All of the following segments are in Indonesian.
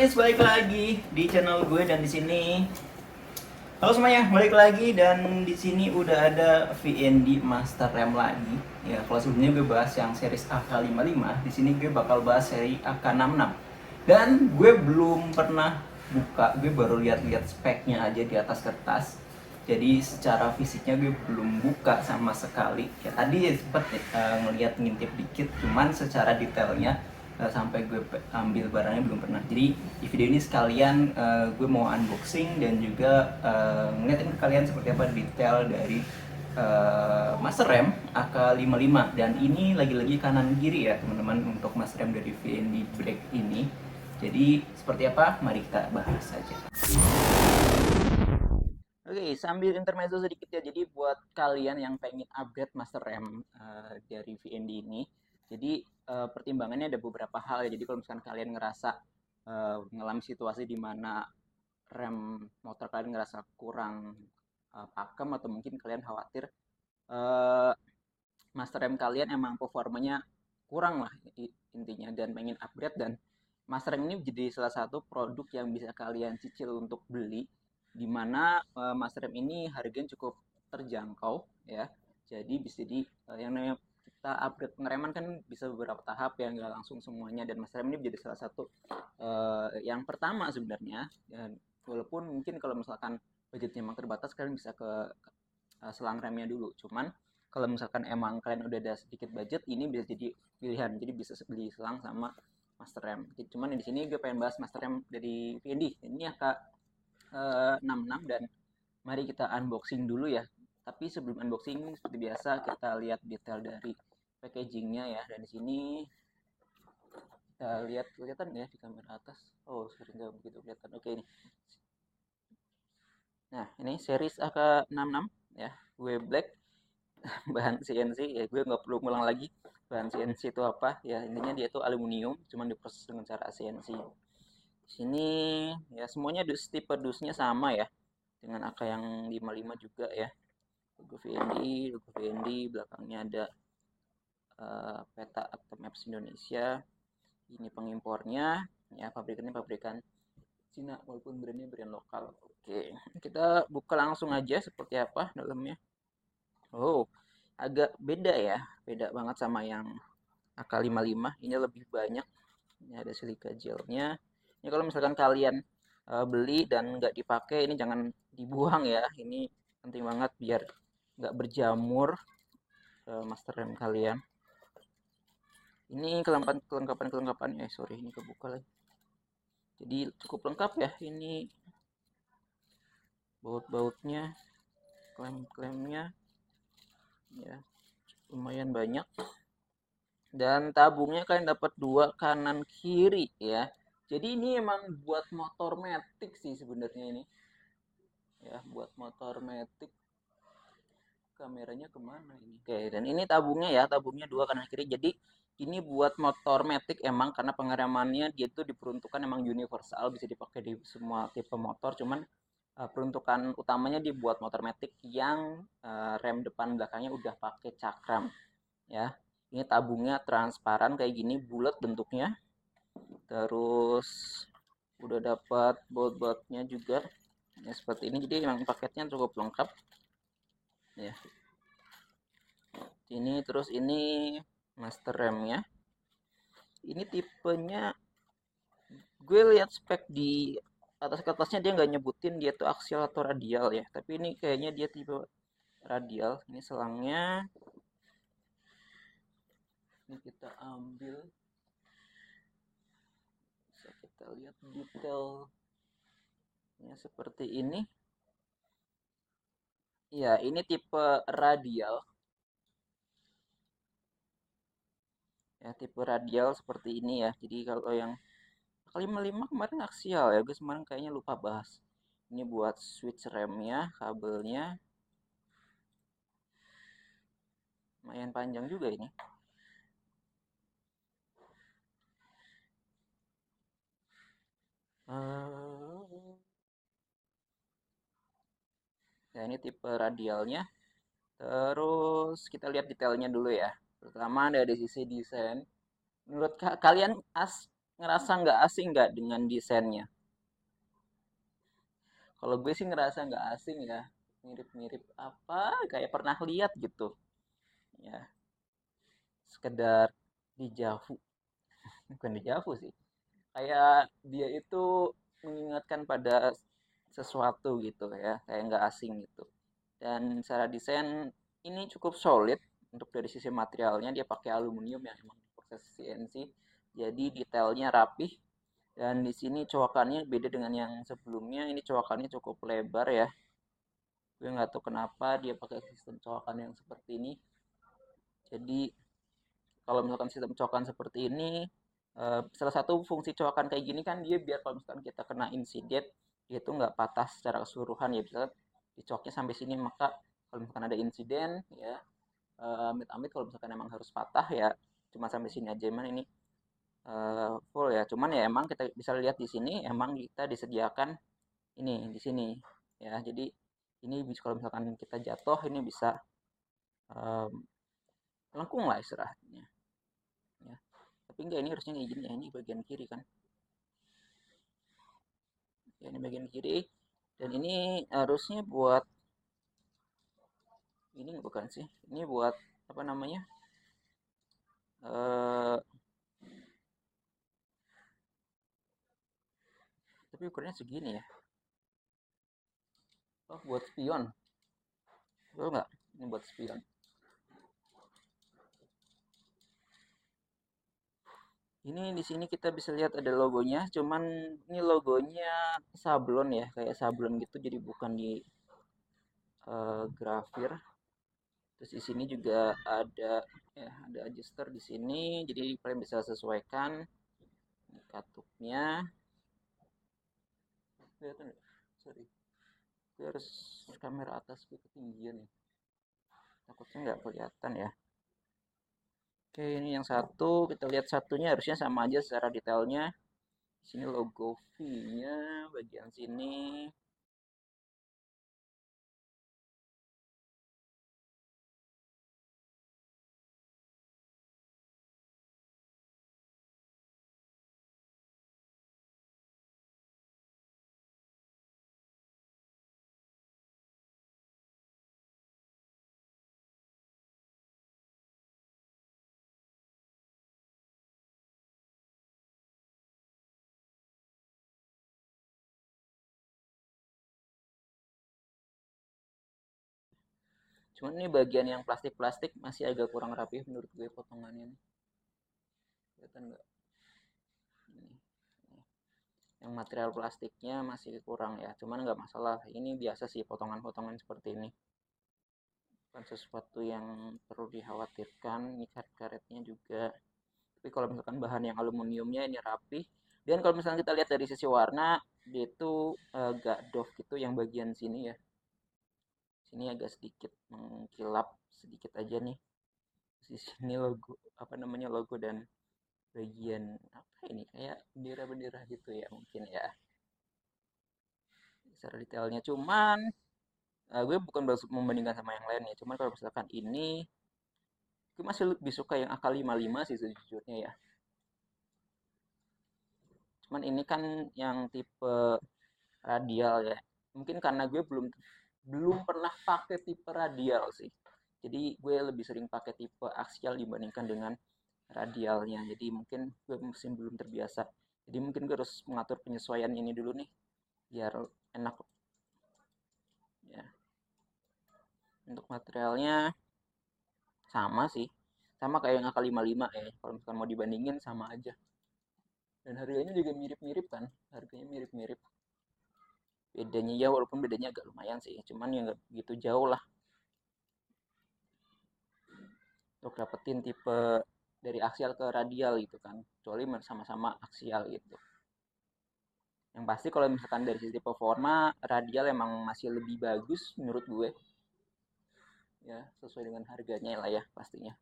guys, balik lagi di channel gue dan di sini. Halo semuanya, balik lagi dan di sini udah ada VND Master RAM lagi. Ya, kalau sebelumnya gue bahas yang series AK55, di sini gue bakal bahas seri AK66. Dan gue belum pernah buka, gue baru lihat-lihat speknya aja di atas kertas. Jadi secara fisiknya gue belum buka sama sekali. Ya tadi sempet ngeliat ngintip dikit, cuman secara detailnya sampai gue ambil barangnya belum pernah. Jadi di video ini sekalian gue mau unboxing dan juga ngeliatin ke kalian seperti apa detail dari Master RAM AK55. Dan ini lagi-lagi kanan kiri ya teman-teman untuk Master RAM dari VND Black ini. Jadi seperti apa? Mari kita bahas saja. Oke, sambil intermezzo sedikit ya. Jadi buat kalian yang pengen upgrade Master RAM dari VND ini, jadi pertimbangannya ada beberapa hal ya. Jadi kalau misalkan kalian ngerasa mengalami situasi di mana RAM motor kalian ngerasa kurang pakem, atau mungkin kalian khawatir uh, Master RAM kalian emang performanya kurang lah intinya, dan pengen upgrade, dan Master RAM ini jadi salah satu produk yang bisa kalian cicil untuk beli, di mana Master RAM ini harganya cukup terjangkau ya. Jadi bisa di yang namanya kita upgrade pengereman kan bisa beberapa tahap ya, nggak langsung semuanya, dan Master RAM ini menjadi salah satu yang pertama sebenarnya. Dan walaupun mungkin kalau misalkan budgetnya memang terbatas, kalian bisa ke selang remnya dulu. Cuman kalau misalkan emang kalian udah ada sedikit budget, ini bisa jadi pilihan. Jadi bisa beli selang sama Master RAM. Cuman di sini gue pengen bahas Master RAM dari VND. Ini AK 66, dan mari kita unboxing dulu ya. Tapi sebelum unboxing seperti biasa kita lihat detail dari packagingnya ya. Dan di sini kita lihat, kelihatan ya di kamera atas. Oh, sorry, nggak begitu kelihatan. Oke, ini. Nah, ini series AK66 ya, gue black. Bahan CNC ya, gue nggak perlu ngulang lagi bahan CNC itu apa ya. Intinya dia itu aluminium, cuman diproses dengan cara CNC. Di sini ya semuanya tipe dusnya sama ya, dengan AK yang 55 juga ya. Logo VND, belakangnya ada peta atau maps Indonesia. Ini pengimpornya ya, pabrikannya pabrikan Cina walaupun brandnya brand lokal. Oke, kita buka langsung aja seperti apa dalamnya. Oh, agak beda ya, beda banget sama yang AK55. Ini lebih banyak. Ini ada silika gelnya. Ini kalau misalkan kalian beli dan nggak dipakai, ini jangan dibuang ya. Ini penting banget biar nggak berjamur master RAM kalian. Ini kelengkapan, sorry, ini kebuka lagi. Jadi cukup lengkap ya. Ini baut-bautnya, klem-klemnya, ya lumayan banyak. Dan tabungnya kalian dapat dua kanan kiri ya. Jadi ini emang buat motor metik sih sebenarnya ini. Ya, buat motor metik. Kameranya kemana ini? Oke, dan ini tabungnya ya, tabungnya dua kanan kiri. Jadi ini buat motor metik emang, karena pengeremannya dia itu diperuntukkan emang universal, bisa dipakai di semua tipe motor. Cuman peruntukan utamanya dibuat motor metik yang rem depan belakangnya udah pakai cakram ya. Ini tabungnya transparan kayak gini, bulat bentuknya. Terus udah dapat baut-bautnya juga ya, seperti ini. Jadi memang paketnya cukup lengkap ya. Ini terus ini master remnya. Ini tipenya, gue lihat spek di atas kertasnya dia nggak nyebutin dia tuh aksial atau radial ya, tapi ini kayaknya dia tipe radial. Ini selangnya, ini kita ambil, bisa kita lihat detailnya seperti ini ya. Ini tipe radial ya, tipe radial seperti ini ya. Jadi kalau yang 55 kemarin aksial ya, gue kemarin kayaknya lupa bahas. Ini buat switch remnya, kabelnya lumayan panjang juga ini. Ya, ini tipe radialnya. Terus kita lihat detailnya dulu ya. Pertama dari sisi desain. Menurut kalian ngerasa nggak asing nggak dengan desainnya? Kalau gue sih ngerasa nggak asing ya, mirip-mirip apa, kayak pernah lihat gitu. Ya, sekedar dejavu, bukan dejavu sih. Kayak dia itu mengingatkan pada sesuatu gitu ya, kayak nggak asing gitu. Dan secara desain ini cukup solid untuk dari sisi materialnya, dia pakai aluminium yang emang proses CNC, jadi detailnya rapih. Dan di sini cowakannya beda dengan yang sebelumnya, ini cowakannya cukup lebar ya. Gue nggak tahu kenapa dia pakai sistem cowakan yang seperti ini. Jadi kalau misalkan sistem cowakan seperti ini, salah satu fungsi cowakan kayak gini kan dia biar kalau misalkan kita kena insiden, dia itu nggak patah secara keseluruhan ya, bisa dicoknya sampai sini, maka kalau misalkan ada insiden ya, amit-amit kalau misalkan emang harus patah ya cuma sampai sini aja. Emang ini full ya, cuman ya emang kita bisa lihat di sini emang kita disediakan ini di sini ya, jadi ini bisa kalau misalkan kita jatuh ini bisa um, melengkung lah istilahnya ya. Tapi enggak, ini harusnya kayak gini ya, ini bagian kiri kan ya, ini bagian kiri, dan ini harusnya buat ini bukan sih, ini buat apa namanya, eh tapi ukurannya segini ya. Oh, buat spion, betul nggak, ini buat spion. Ini di sini kita bisa lihat ada logonya, cuman ini logonya sablon ya, kayak sablon gitu, jadi bukan di grafir. Terus di sini juga ada ya, ada adjuster di sini, jadi kalian bisa sesuaikan ini katupnya. Kelihatan nggak? Sorry, gue harus kamera atas gue ketinggian ya, takutnya nggak kelihatan ya. Oke, ini yang satu, kita lihat satunya harusnya sama aja secara detailnya. Di sini logo V-nya bagian sini. Cuman ini bagian yang plastik-plastik masih agak kurang rapi menurut gue potongannya nih. Kelihatan nggak? Ini. Yang material plastiknya masih kurang ya, cuman nggak masalah. Ini biasa sih potongan-potongan seperti ini. Bukan sesuatu yang perlu dikhawatirkan. Ini karet-karetnya juga. Tapi kalau misalkan bahan yang aluminiumnya ini rapi. Dan kalau misalnya kita lihat dari sisi warna, dia itu agak doff gitu yang bagian sini ya. Sini agak sedikit mengkilap sedikit aja nih. Di sini logo apa namanya, logo dan bagian apa ini kayak bendera-bendera gitu ya mungkin ya secara detailnya. Cuman gue bukan membandingkan sama yang lain ya, cuman kalau misalkan ini gue masih lebih suka yang AK-55 sih sejujurnya ya. Cuman ini kan yang tipe radial ya, mungkin karena gue belum belum pernah pakai tipe radial sih, jadi gue lebih sering pakai tipe aksial dibandingkan dengan radialnya, jadi mungkin gue masih belum terbiasa, jadi mungkin gue harus mengatur penyesuaian ini dulu nih biar enak ya. Untuk materialnya sama sih, sama kayak yang AK-55 ya, kalau misalkan mau dibandingin sama aja. Dan harganya juga mirip-mirip kan, harganya mirip-mirip. Bedanya ya walaupun bedanya agak lumayan sih, cuman ya nggak begitu jauh lah untuk dapetin tipe dari aksial ke radial gitu kan, kecuali sama-sama aksial gitu. Yang pasti kalau misalkan dari sisi performa, radial emang masih lebih bagus menurut gue ya, sesuai dengan harganya lah ya pastinya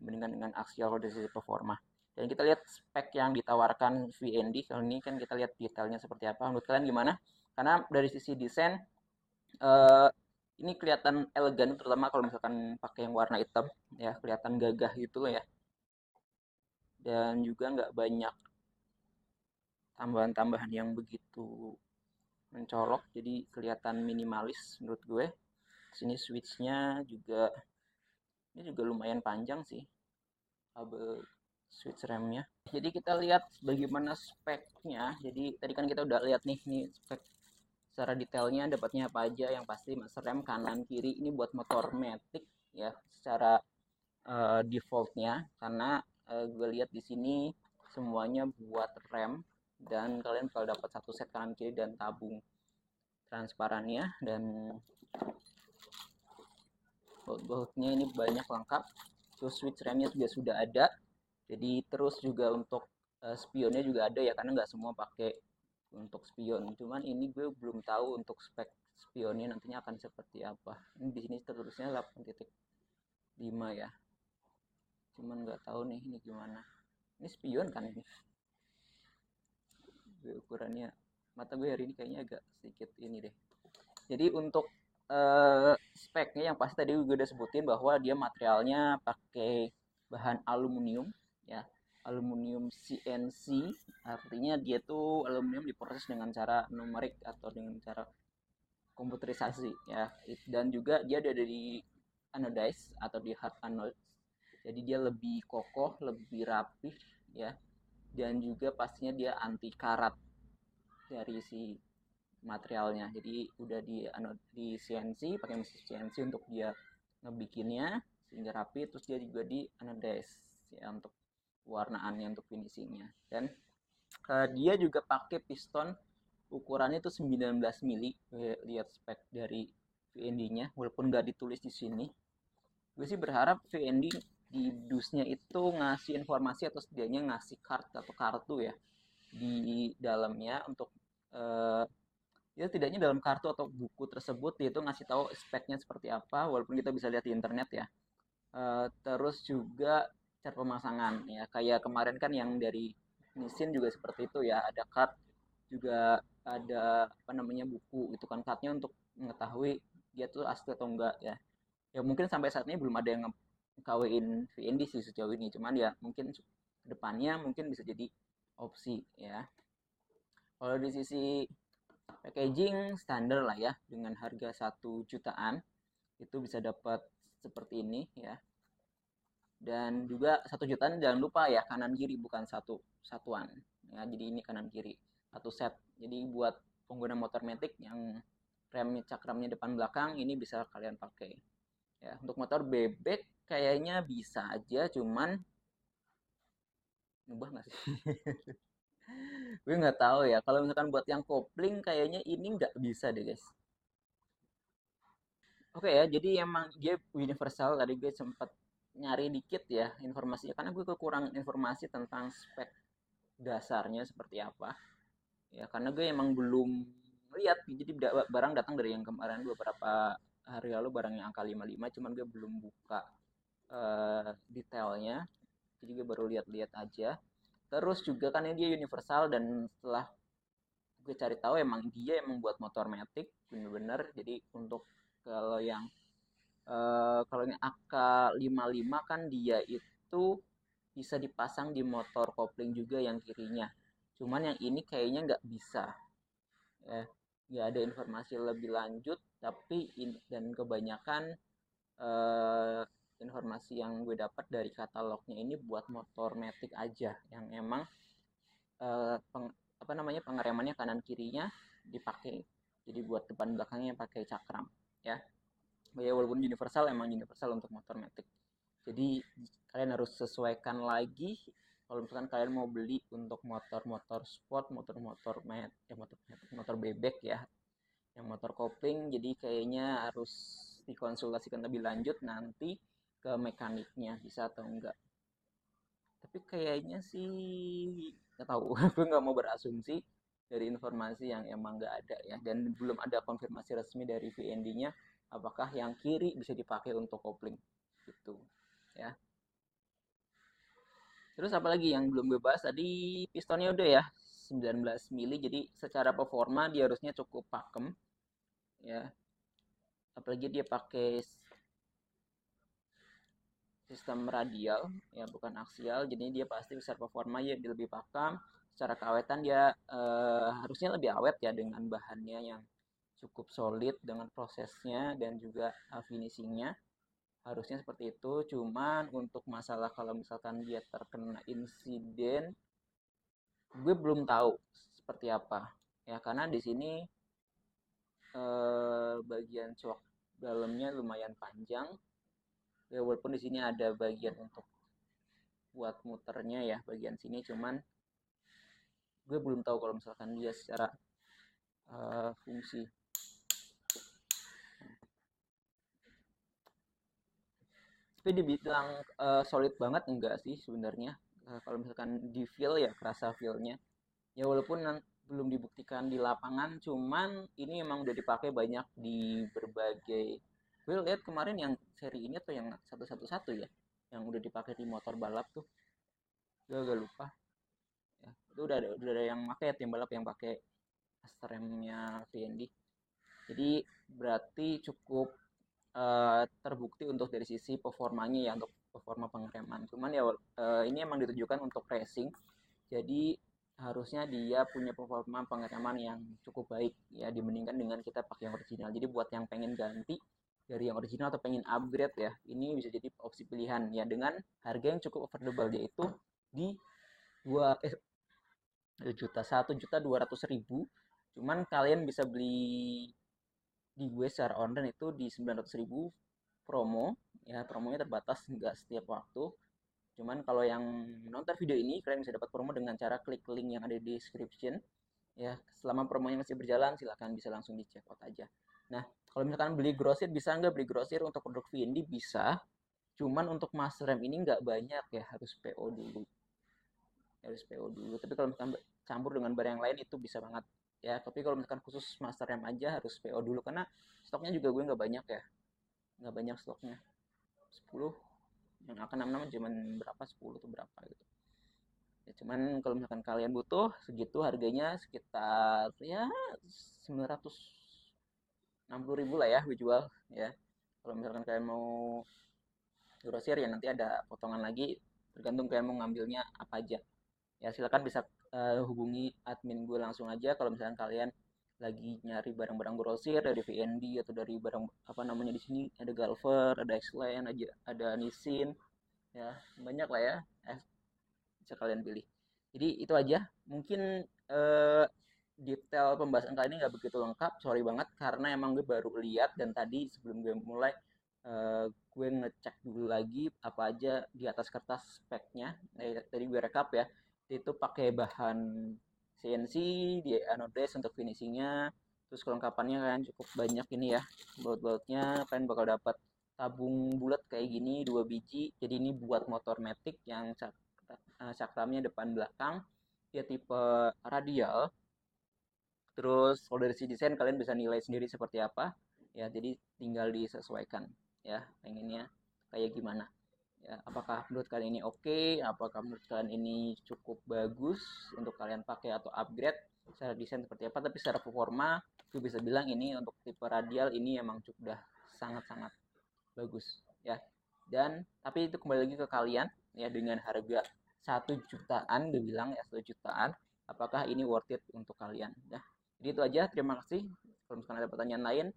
dibandingkan dengan aksial kalau dari sisi performa. Dan kita lihat spek yang ditawarkan VND kali ini, kan kita lihat detailnya seperti apa. Menurut kalian gimana? Karena dari sisi desain eh, ini kelihatan elegan, terutama kalau misalkan pakai yang warna hitam ya, kelihatan gagah gitu loh ya. Dan juga nggak banyak tambahan-tambahan yang begitu mencolok, jadi kelihatan minimalis menurut gue. Sini switchnya juga, ini juga lumayan panjang sih kabel switch remnya. Jadi kita lihat bagaimana speknya. Jadi tadi kan kita udah lihat nih spek secara detailnya dapatnya apa aja. Yang pasti master rem kanan kiri ini buat motor matic ya secara defaultnya, karena gue lihat di sini semuanya buat rem, dan kalian bakal dapat satu set kanan kiri dan tabung transparannya, dan baut-bautnya ini banyak lengkap. Terus switch remnya juga sudah ada. Jadi terus juga untuk spionnya juga ada ya, karena nggak semua pakai untuk spion. Cuman ini gue belum tahu untuk spek spionnya nantinya akan seperti apa. Ini di sini tertulisnya 8.5 ya. Cuman nggak tahu nih ini gimana. Ini spion kan ini. Gue ukurannya, mata gue hari ini kayaknya agak sedikit ini deh. Jadi untuk speknya yang pasti tadi gue udah sebutin bahwa dia materialnya pakai bahan aluminium ya, aluminium CNC, artinya dia tuh aluminium diproses dengan cara numerik atau dengan cara komputerisasi ya, dan juga dia ada di anodize atau di hard anode, jadi dia lebih kokoh, lebih rapih ya, dan juga pastinya dia anti karat dari si materialnya. Jadi udah di CNC, pakai mesin CNC untuk dia ngebikinnya sehingga rapi, terus dia juga di anodize ya untuk warnaannya, untuk finishingnya. Dan dia juga pakai piston ukurannya itu 19 mili. Lihat spek dari VND-nya walaupun nggak ditulis di sini. Gue sih berharap VND di dusnya itu ngasih informasi atau setidaknya ngasih kartu ya di dalamnya untuk ya tidaknya dalam kartu atau buku tersebut dia itu ngasih tahu speknya seperti apa, walaupun kita bisa lihat di internet ya. Terus juga cara pemasangan ya, kayak kemarin kan yang dari Nissin juga seperti itu ya, ada card juga, ada apa namanya buku itu kan cardnya untuk mengetahui dia tuh asli atau enggak ya. Ya mungkin sampai saat ini belum ada yang ngkawin VND sih sejauh ini, cuman ya mungkin kedepannya mungkin bisa jadi opsi ya. Kalau di sisi packaging standar lah ya, dengan harga 1 jutaan itu bisa dapat seperti ini ya. Dan juga 1 jutaan jangan lupa ya kanan kiri, bukan satu satuan ya, jadi ini kanan kiri satu set. Jadi buat pengguna motor matic yang remnya cakramnya depan belakang ini bisa kalian pakai ya. Untuk motor bebek kayaknya bisa aja, cuman ngubah nggak sih? Gue nggak tahu ya, kalau misalkan buat yang kopling kayaknya ini nggak bisa deh guys. Oke ya, jadi emang dia universal. Tadi gue sempat nyari dikit ya informasinya, karena gue kekurangan informasi tentang spek dasarnya seperti apa. Ya, karena gue emang belum lihat, jadi barang datang dari yang kemarin beberapa hari lalu, barang yang angka 55, cuman gue belum buka detailnya. Jadi gue baru lihat-lihat aja. Terus juga kan ini dia universal, dan setelah gue cari tahu emang dia emang buat motor matic bener-bener. Jadi untuk kalau yang kalau ini AK55 kan dia itu bisa dipasang di motor kopling juga yang kirinya. Cuman yang ini kayaknya nggak bisa. Ya, nggak ada informasi lebih lanjut, tapi dan kebanyakan eh, informasi yang gue dapat dari katalognya ini buat motor matic aja, yang emang eh, peng, apa namanya pengeremannya kanan kirinya dipakai. Jadi buat depan belakangnya pakai cakram ya. Ya walaupun universal, emang universal untuk motor matic. Jadi kalian harus sesuaikan lagi kalau misalkan kalian mau beli untuk motor-motor sport, motor-motor motor bebek ya, yang motor kopling. Jadi kayaknya harus dikonsultasikan lebih lanjut nanti ke mekaniknya bisa atau enggak. Tapi kayaknya sih nggak tahu, gue nggak mau berasumsi dari informasi yang emang nggak ada ya, dan belum ada konfirmasi resmi dari VND-nya apakah yang kiri bisa dipakai untuk kopling gitu ya. Terus apalagi yang belum gue bahas tadi, pistonnya udah ya 19 mili, jadi secara performa dia harusnya cukup pakem ya, apalagi dia pakai sistem radial ya bukan aksial, jadi dia pasti besar performa ya, dia lebih pakem. secara keawetan dia harusnya lebih awet ya dengan bahannya yang cukup solid dengan prosesnya dan juga finishingnya harusnya seperti itu. Cuman untuk masalah kalau misalkan dia terkena insiden, gue belum tahu seperti apa ya karena di sini bagian coak dalamnya lumayan panjang ya walaupun di sini ada bagian untuk buat muternya ya bagian sini cuman gue belum tahu kalau misalkan dia secara fungsi. Tapi dibilang solid banget enggak sih sebenarnya. Kalau misalkan di feel ya kerasa feelnya. Ya walaupun belum dibuktikan di lapangan, cuman ini emang udah dipakai banyak di berbagai. Gue lihat kemarin yang seri ini atau yang 111 ya, yang udah dipakai di motor balap tuh. Gue agak lupa. Ya, itu udah ada yang pakai tim balap yang pakai remnya VND. Jadi berarti cukup terbukti untuk dari sisi performanya ya untuk performa pengereman. Cuman ya ini emang ditujukan untuk racing. Jadi harusnya dia punya performa pengereman yang cukup baik ya dibandingkan dengan kita pakai yang original. Jadi buat yang pengen ganti dari yang original atau pengen upgrade ya, ini bisa jadi opsi pilihan ya dengan harga yang cukup affordable yaitu di 1.200.000. Cuman kalian bisa beli di gue secara online itu di 900.000 promo ya promonya terbatas nggak setiap waktu cuman kalau yang nonton video ini kalian bisa dapat promo dengan cara klik link yang ada di description ya selama promonya masih berjalan silahkan bisa langsung di check out aja. Nah kalau misalkan beli grosir bisa nggak beli grosir untuk produk VND bisa cuman untuk master rem ini nggak banyak ya harus PO dulu tapi kalau misalkan campur dengan barang yang lain itu bisa banget ya tapi kalau misalkan khusus master rem aja harus PO dulu karena stoknya juga gue nggak banyak stoknya 10 yang akan 66 cuman berapa 10 tuh berapa gitu ya cuman kalau misalkan kalian butuh segitu harganya sekitar ya 960.000 lah ya gue jual ya kalau misalkan kalian mau grosir ya nanti ada potongan lagi tergantung kalian mau ngambilnya apa aja ya silakan bisa hubungi admin gue langsung aja kalau misalkan kalian lagi nyari barang-barang grosir dari VND atau dari barang apa namanya di sini ada Galver, ada Xline, ada Nissin, ya banyak lah ya bisa kalian pilih. Jadi itu aja. Mungkin eh, detail pembahasan kali ini nggak begitu lengkap, sorry banget karena emang gue baru lihat dan tadi sebelum gue mulai gue ngecek dulu lagi apa aja di atas kertas speknya. Tadi gue rekap ya, itu pakai bahan CNC di anodase untuk finishingnya. Terus kelengkapannya kan cukup banyak ini ya, baut-bautnya kalian bakal dapat tabung bulat kayak gini 2 biji. Jadi ini buat motor matic yang cakramnya depan belakang. Dia tipe radial. Terus kalau dari si desain kalian bisa nilai sendiri seperti apa. Ya, jadi tinggal disesuaikan ya pengennya kayak gimana. Ya, apakah menurut kalian ini oke? Apakah menurut kalian ini cukup bagus untuk kalian pakai atau upgrade? Secara desain seperti apa? Tapi secara performa, gue bisa bilang ini untuk tipe radial ini emang cukup udah sangat-sangat bagus ya. Dan tapi itu kembali lagi ke kalian ya dengan harga 1 jutaan, gue bilang ya 1 jutaan. Apakah ini worth it untuk kalian? Ya. Jadi itu aja. Terima kasih. Kalau misalkan ada pertanyaan lain,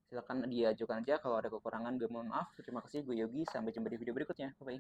silakan diajukan aja. Kalau ada kekurangan, gue mohon maaf. Terima kasih, gue Yogi. Sampai jumpa di video berikutnya. Bye.